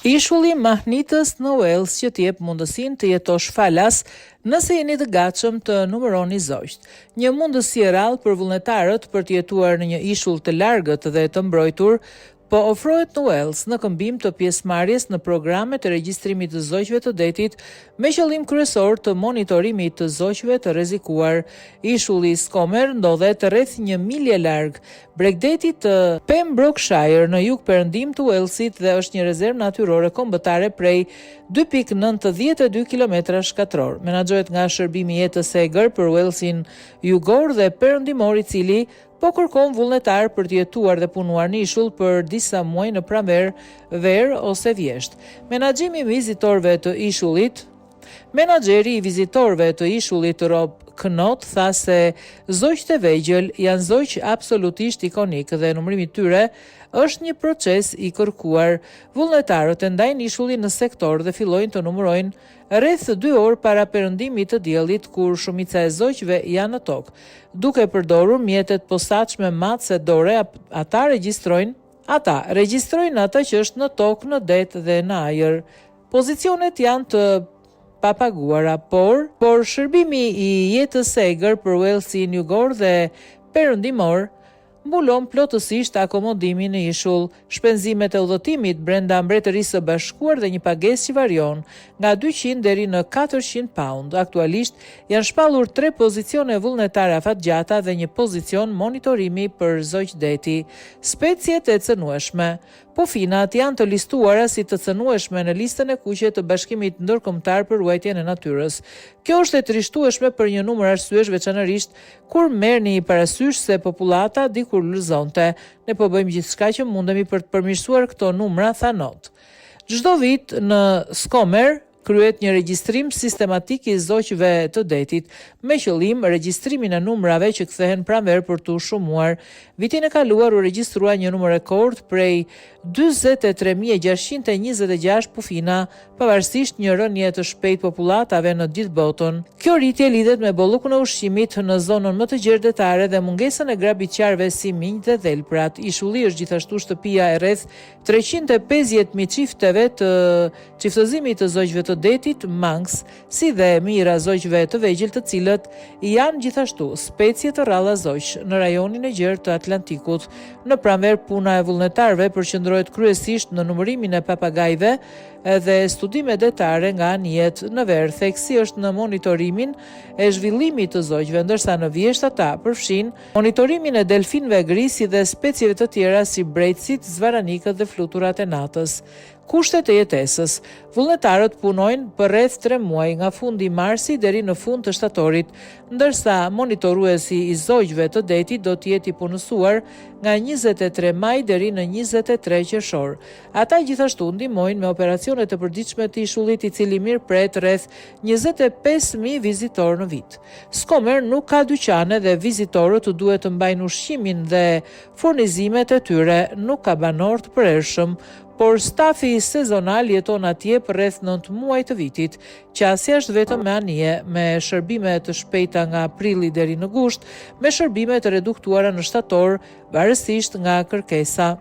Ishulli mahnitës në Wales që t'jep mundësin të jetosh falas nëse jeni të gatshëm të numëroni zogjt. Një mundësi e rrallë për vullnetarët për të jetuar në një ishull të largët dhe të mbrojtur, po ofrohet në Wales në këmbim të pjesëmarrjes në programe të regjistrimit të zogjve të detit me qëllim kryesor të monitorimit të zogjve të rrezikuar. Ishulli Scomer ndodhet rreth 1 milje larg bregdetit të Pembrokeshire në jug-perëndim të Walesit dhe është një rezervë natyrore kombëtare prej 2.92 km². Menaxhohet nga shërbimi jetës e egër për Walesin jugor dhe perëndimor i cili po kërkon vullnetar për të jetuar dhe punuar në ishull për disa muaj në pranverë, verë ose vjesht. Menaxhimi i vizitorëve të ishullit. Menaxheri i vizitorëve të ishullit Rob Knott tha se zogjt e vegjël janë zogjë absolutisht ikonik dhe numërimi i tyre është një proces i kërkuar. Vullnetarët e ndajnë ishullin në sektor dhe fillojnë të numërojnë rreth 2 orë para perëndimit të diellit kur shumica e zogjve janë në tokë. Duke përdorur mjetet posaçme matse dore, ata regjistrojnë ata që është në tokë, në det dhe në ajër. Pozicionet janë të papaguara, por shërbimi i jetës së egër për Walesin jugor dhe perëndimor mbulon plotësisht akomodimin në ishull, shpenzimet e udhëtimit brenda Mbretërisë së Bashkuar dhe një pagesë që varion nga 200 deri në 400 pound. Aktualisht janë shpallur 3 pozicione vullnetare afatgjata dhe një pozicion monitorimi për zogj deti. Speciet e cënueshme. Pufinat janë të listuara si të cënueshme në listën e kuqe të Bashkimit Ndërkombëtar për Ruajtjen e Natyrës. Kjo është e trishtueshme për një numër arsyesh, veçanërisht kur merrni parasysh se popullata dikur lëzonte. Ne po bëjmë gjithçka që mundemi për të përmirësuar këto numra, tha Knott. Çdo vit në Scomer kryet një regjistrim sistematik i zogjve të detit, me qëllim regjistrimin e numrave që kthehen pranverë për t'u shumuar. Vitin e kaluar u regjistrua një numër rekord prej 43.626 pufina, pavarësisht një rënje të shpejtë popullatave në gjithë botën. Kjo rritje lidhet me bollukun e ushqimit në zonën më të gjerëdetare dhe mungesën e grabitqarve si minj dhe dhelprat. Ishulli është gjithashtu shtëpia e rreth 350.000 çifteve të çiftëzimit të zogjve të detit, manx, si dhe mijëra zogjve të vegjël të cilët janë gjithashtu specie të rralla zogjsh në rajonin e gjerë të Atlantikut. Në pranverë puna e vullnetarëve përqendrohet kryesisht në numërimin e papagajve dhe studime detare nga anijet. Në verë theksi është në monitorimin e zhvillimit të zogjve, ndërsa në vjesht ata përfshin monitorimin e delfinëve gris dhe specieve të tjera si brecit, zvaranikët dhe fluturat e natës. Kushtet e jetesës. Vullnetarët punojnë për rreth 3 muaj nga fundi i marsit deri në fund të shtatorit, ndërsa monitoruesi i zogjve të detit do të jetë i punësuar nga 23 maj deri në 23 qershor. Ata gjithashtu ndihmojnë me operacionet e përditshme të ishullit, i cili mirëpret rreth 25.000 vizitorë në vit. Scomer nuk ka dyqane dhe vizitorët duhet të mbajnë ushqimin dhe furnizimet e tyre, nuk ka banor të përhershëm, por stafi sezonal jeton atje për rreth 9 muaj të vitit. Qasja është vetëm me anije, me shërbime të shpejta nga prilli deri në gusht, me shërbime të reduktuara në shtator, varësisht nga kërkesa.